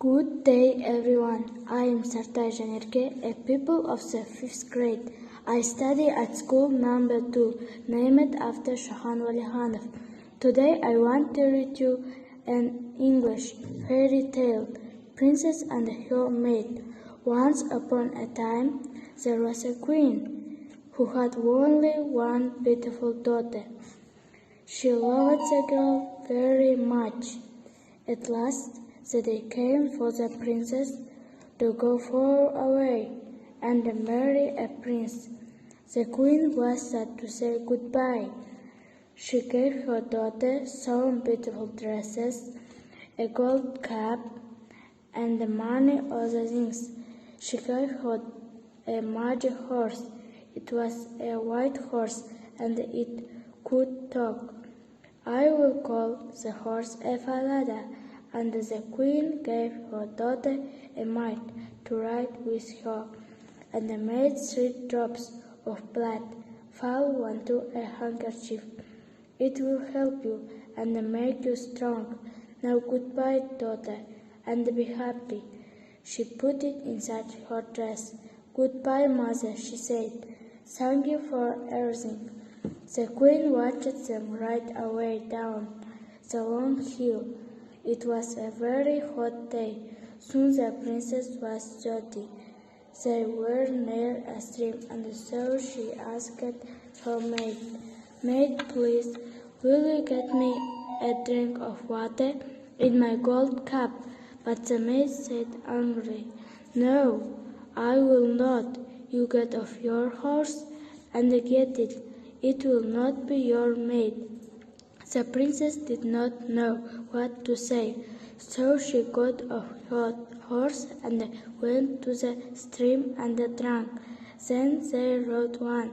Good day, everyone. I am Sartaj Janerke, a pupil of the 5th grade. I study at school number 2, named after Shahan Walihanov. Today I want to read you an English fairy tale, Princess and Her Maid. Once upon a time, there was a queen who had only one beautiful daughter. She loved the girl very much. At last, the day came for the princess to go far away and marry a prince. The queen was sad to say goodbye. She gave her daughter some beautiful dresses, a gold cap, and many other things. She gave her a magic horse. It was a white horse, and it could talk. I will call the horse a Falada. And the queen gave her daughter a maid to ride with her, and made 3 drops of blood fall onto a handkerchief. It will help you and make you strong. Now goodbye, daughter, and be happy. She put it inside her dress. Goodbye, mother, she said. Thank you for everything. The queen watched them ride away down the long hill. It was a very hot day. Soon the princess was dirty. They were near a stream, and so she asked her maid, "Maid, please, will you get me a drink of water in my gold cup?" But the maid said angrily, "No, I will not. You get off your horse and get it. It will not be your maid." The princess did not know what to say, so she got off her horse and went to the stream and drank. Then they rode on